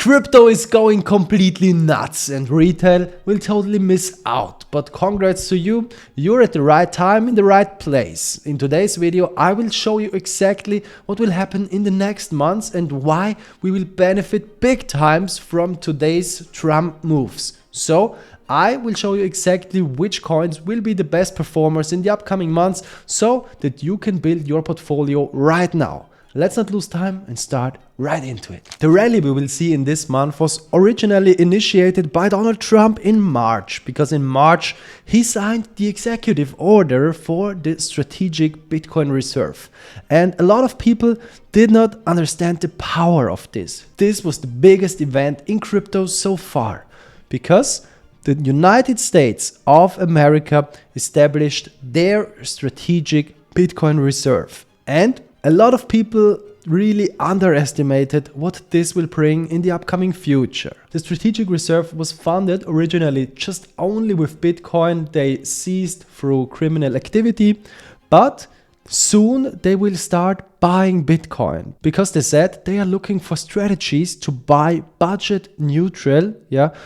Crypto is going completely nuts and retail will totally miss out. But congrats to you, you're at the right time in the right place. In today's video, I will show you exactly what will happen in the next months and why we will benefit big times from today's Trump moves. So I will show you exactly which coins will be the best performers in the upcoming months so that you can build your portfolio right now. Let's not lose time and start right into it. The rally we will see in this month was originally initiated by Donald Trump in March, because in March he signed the executive order for the strategic Bitcoin reserve. And a lot of people did not understand the power of this. This was the biggest event in crypto so far, because the United States of America established their strategic Bitcoin reserve. And a lot of people really underestimated what this will bring in the upcoming future. The strategic reserve was funded originally just only with Bitcoin they seized through criminal activity, but soon they will start buying Bitcoin because they said they are looking for strategies to buy budget neutral,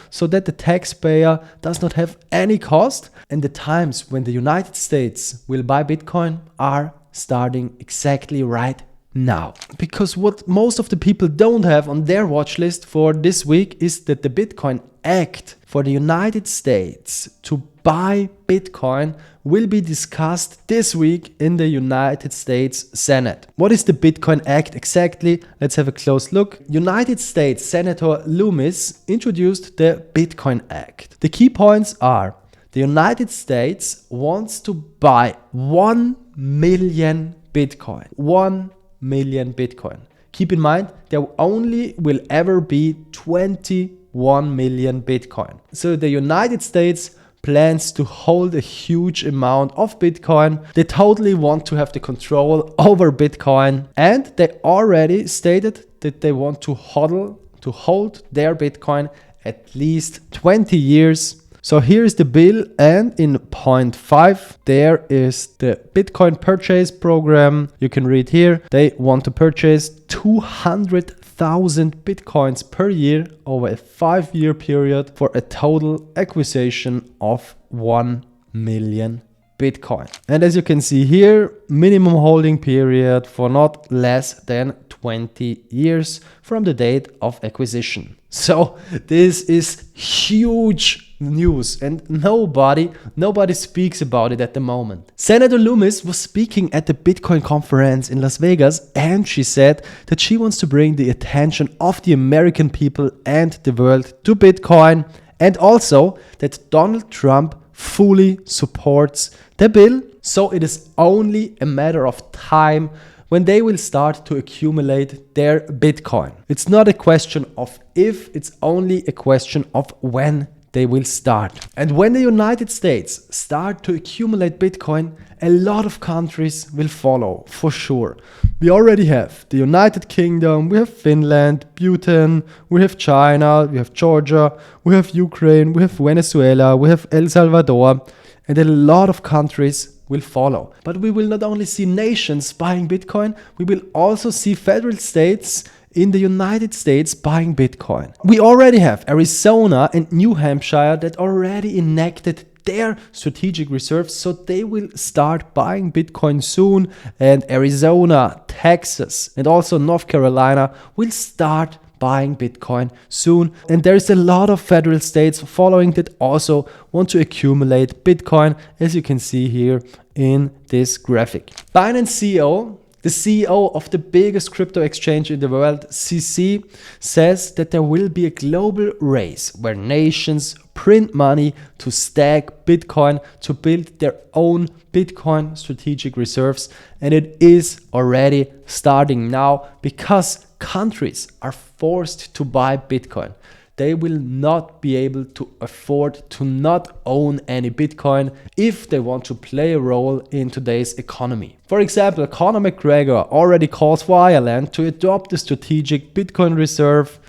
so that the taxpayer does not have any cost, and the times when the United States will buy Bitcoin are starting exactly right now. Because what most of the people don't have on their watch list for this week is that the Bitcoin Act for the United States to buy Bitcoin will be discussed this week in the United States Senate. What is the Bitcoin Act exactly? Let's have a close look. United States Senator Loomis introduced the Bitcoin Act. The key points are: the United States wants to buy 1 million Bitcoin. 1 million Bitcoin. Keep in mind, there only will ever be 21 million Bitcoin. So the United States plans to hold a huge amount of Bitcoin. They totally want to have the control over Bitcoin, and they already stated that they want to hold their Bitcoin at least 20 years. So here's the bill, and in point 5 there is the Bitcoin purchase program. You can read here, they want to purchase 200,000 Bitcoins per year over a 5-year period for a total acquisition of 1 million Bitcoin. And as you can see here, minimum holding period for not less than 20 years from the date of acquisition. So this is huge news, and nobody speaks about it at the moment. Senator Loomis was speaking at the Bitcoin conference in Las Vegas, and she said that she wants to bring the attention of the American people and the world to Bitcoin, and also that Donald Trump fully supports the bill. So it is only a matter of time when they will start to accumulate their Bitcoin. It's not a question of if, it's only a question of when they will start. And when the United States start to accumulate Bitcoin, a lot of countries will follow, for sure. We already have the United Kingdom, we have Finland, Bhutan, we have China, we have Georgia, we have Ukraine, we have Venezuela, we have El Salvador, and a lot of countries will follow. But we will not only see nations buying Bitcoin, we will also see federal states in the United States buying Bitcoin. We already have Arizona and New Hampshire that already enacted their strategic reserves, so they will start buying Bitcoin soon. And Arizona, Texas, and also North Carolina will start buying Bitcoin soon. And there is a lot of federal states following that also want to accumulate Bitcoin, as you can see here in this graphic. Binance CEO, the CEO of the biggest crypto exchange in the world, CZ, says that there will be a global race where nations print money to stack Bitcoin to build their own Bitcoin strategic reserves. And it is already starting now, because countries are forced to buy Bitcoin. They will not be able to afford to not own any Bitcoin if they want to play a role in today's economy. For example, Conor McGregor already calls for Ireland to adopt the strategic Bitcoin reserve.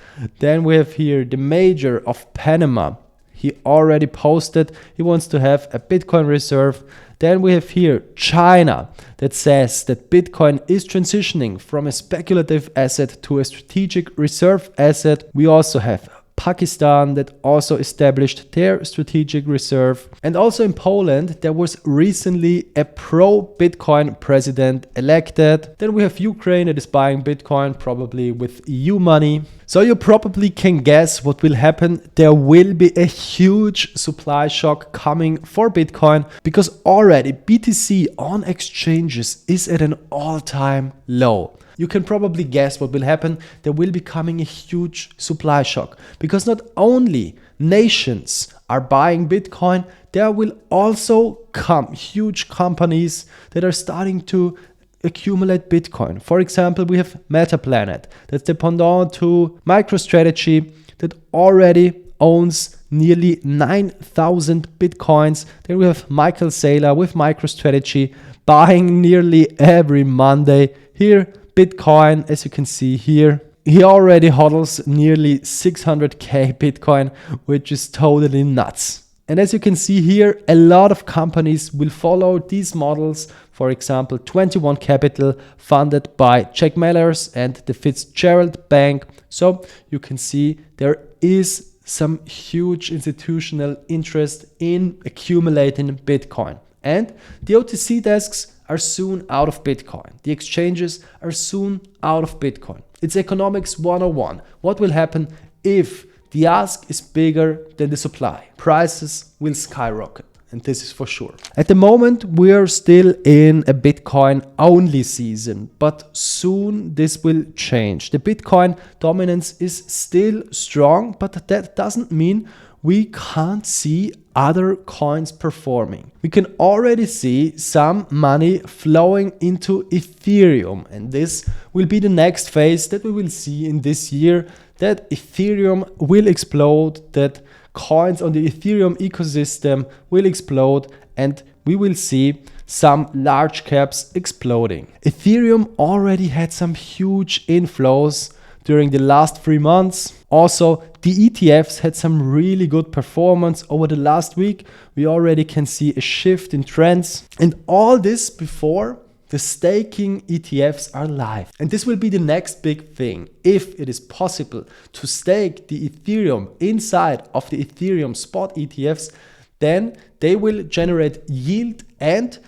Then we have here the mayor of Panama. He already posted he wants to have a Bitcoin reserve. Then we have here China that says that Bitcoin is transitioning from a speculative asset to a strategic reserve asset. We also have Pakistan that also established their strategic reserve. And also in Poland, there was recently a pro-Bitcoin president elected. Then we have Ukraine that is buying Bitcoin, probably with EU money. So you probably can guess what will happen. There will be a huge supply shock coming for Bitcoin because already BTC on exchanges is at an all-time low. You can probably guess what will happen. There will be coming a huge supply shock because not only nations are buying Bitcoin, there will also come huge companies that are starting to accumulate Bitcoin. For example, we have MetaPlanet, that's the pendant to MicroStrategy that already owns nearly 9,000 Bitcoins. Then we have Michael Saylor with MicroStrategy buying nearly every Monday. Here, Bitcoin, as you can see here, he already hodls nearly 600k Bitcoin, which is totally nuts. And as you can see here, a lot of companies will follow these models. For example, 21 Capital, funded by Jack Mallers and the Fitzgerald Bank. So you can see there is some huge institutional interest in accumulating Bitcoin. And the OTC desks are soon out of Bitcoin. The exchanges are soon out of Bitcoin. It's economics 101. What will happen if the ask is bigger than the supply? Prices will skyrocket, and this is for sure. At the moment, we are still in a Bitcoin only season, but soon this will change. The Bitcoin dominance is still strong, but that doesn't mean we can't see other coins performing. We can already see some money flowing into Ethereum, and this will be the next phase that we will see in this year, that Ethereum will explode, that coins on the Ethereum ecosystem will explode, and we will see some large caps exploding. Ethereum already had some huge inflows during the last 3 months. Also, the ETFs had some really good performance over the last week. We already can see a shift in trends, and all this before the staking ETFs are live. And this will be the next big thing. If it is possible to stake the Ethereum inside of the Ethereum spot ETFs, then they will generate yield, and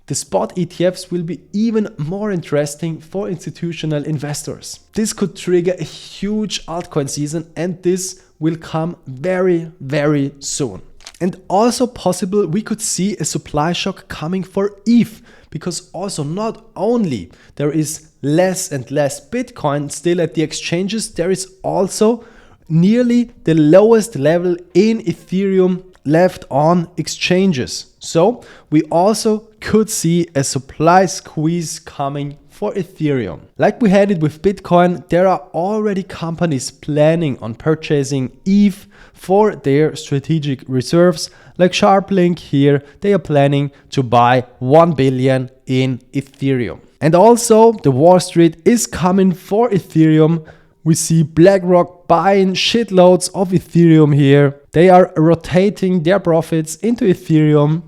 the spot ETFs will be even more interesting for institutional investors. This could trigger a huge altcoin season, and this will come very, very soon. And also possible we could see a supply shock coming for ETH, because also not only there is less and less Bitcoin still at the exchanges, there is also nearly the lowest level in Ethereum left on exchanges. So we also could see a supply squeeze coming for Ethereum. Like we had it with Bitcoin, there are already companies planning on purchasing ETH for their strategic reserves. Like SharpLink here, they are planning to buy 1 billion in Ethereum. And also the Wall Street is coming for Ethereum. We see BlackRock buying shitloads of Ethereum here. They are rotating their profits into Ethereum,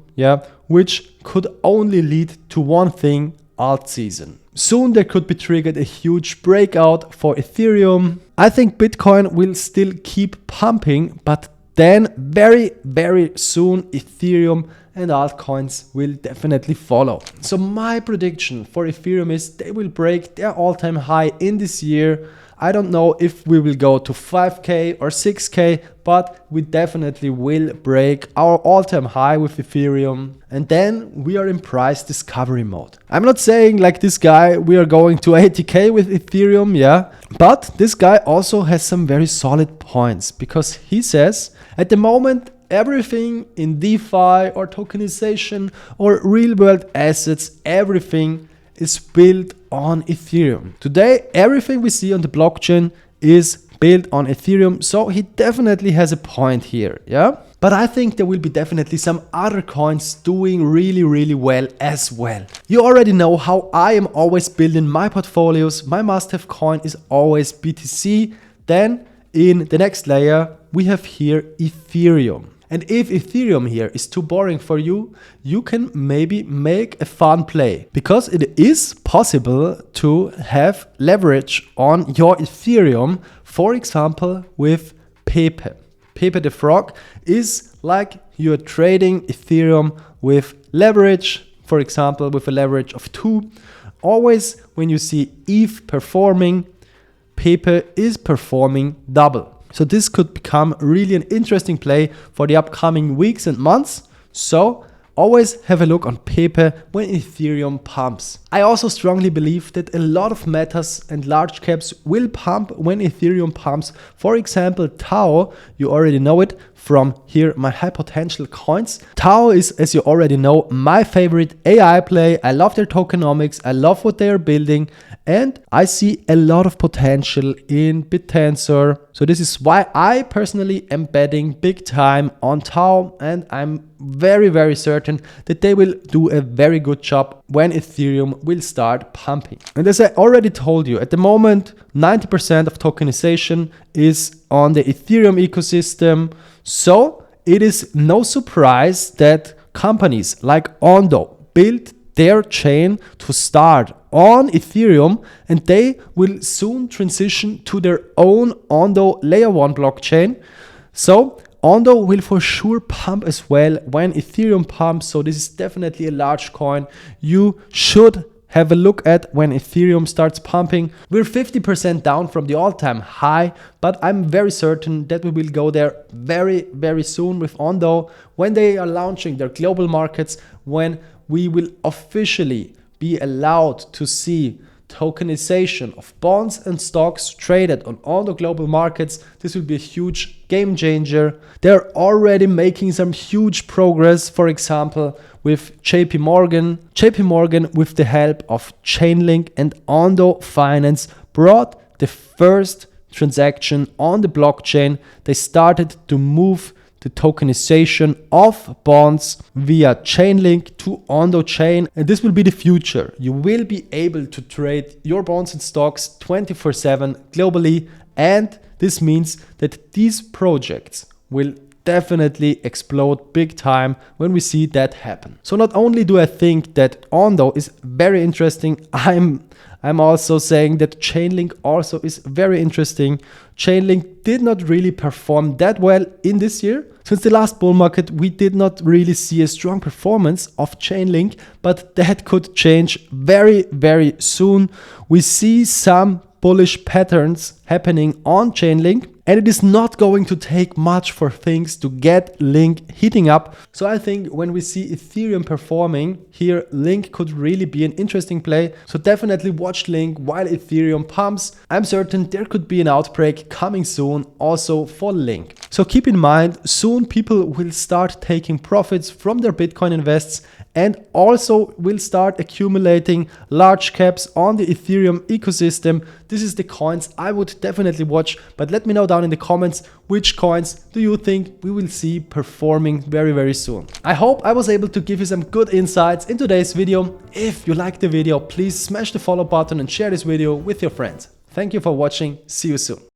which could only lead to one thing: alt season. Soon there could be triggered a huge breakout for Ethereum. I think Bitcoin will still keep pumping, but then very, very soon Ethereum and altcoins will definitely follow. So my prediction for Ethereum is they will break their all-time high in this year. I don't know if we will go to 5k or 6k, but we definitely will break our all-time high with Ethereum. And then we are in price discovery mode. I'm not saying like this guy, we are going to 80k with Ethereum, but this guy also has some very solid points, because he says at the moment, everything in DeFi or tokenization or real-world assets, everything is built on Ethereum. Today, everything we see on the blockchain is built on Ethereum, so he definitely has a point here, But I think there will be definitely some other coins doing really, really well as well. You already know how I am always building my portfolios. My must-have coin is always BTC. Then in the next layer, we have here Ethereum. And if Ethereum here is too boring for you, you can maybe make a fun play, because it is possible to have leverage on your Ethereum, for example, with Pepe. Pepe the Frog is like you're trading Ethereum with leverage, for example, with a leverage of 2. Always when you see ETH performing, Pepe is performing double. So this could become really an interesting play for the upcoming weeks and months. So always have a look on Pepe when Ethereum pumps. I also strongly believe that a lot of metas and large caps will pump when Ethereum pumps. For example, Tau, you already know it from here, my high potential coins. Tau is, as you already know, my favorite AI play. I love their tokenomics. I love what they are building. And I see a lot of potential in BitTensor. So this is why I personally am betting big time on Tau. And I'm very, very certain that they will do a very good job when Ethereum will start pumping. And as I already told you, at the moment, 90% of tokenization is on the Ethereum ecosystem. So it is no surprise that companies like Ondo built their chain to start on Ethereum, and they will soon transition to their own Ondo layer 1 blockchain. So Ondo will for sure pump as well when Ethereum pumps. So this is definitely a large coin you should have a look at when Ethereum starts pumping. We're 50% down from the all-time high, but I'm very certain that we will go there very, very soon with Ondo when they are launching their global markets, when we will officially be allowed to see tokenization of bonds and stocks traded on all the global markets. This will be a huge game changer. They're already making some huge progress, for example, with JP Morgan. JP Morgan, with the help of Chainlink and Ondo Finance, brought the first transaction on the blockchain. They started to move the tokenization of bonds via Chainlink to Ondo chain, and this will be the future. You will be able to trade your bonds and stocks 24/7 globally, and this means that these projects will definitely explode big time when we see that happen. So not only do I think that Ondo is very interesting, I'm also saying that Chainlink also is very interesting. Chainlink did not really perform that well in this year. Since the last bull market, we did not really see a strong performance of Chainlink, but that could change very, very soon. We see some bullish patterns happening on Chainlink, and it is not going to take much for things to get Link heating up. So I think when we see Ethereum performing here, Link could really be an interesting play. So definitely watch Link while Ethereum pumps. I'm certain there could be an outbreak coming soon also for Link. So keep in mind, soon people will start taking profits from their Bitcoin invests and also will start accumulating large caps on the Ethereum ecosystem. This is the coins I would definitely watch, but let me know down in the comments which coins do you think we will see performing very, very soon. I hope I was able to give you some good insights in today's video. If you liked the video, please smash the follow button and share this video with your friends. Thank you for watching. See you soon.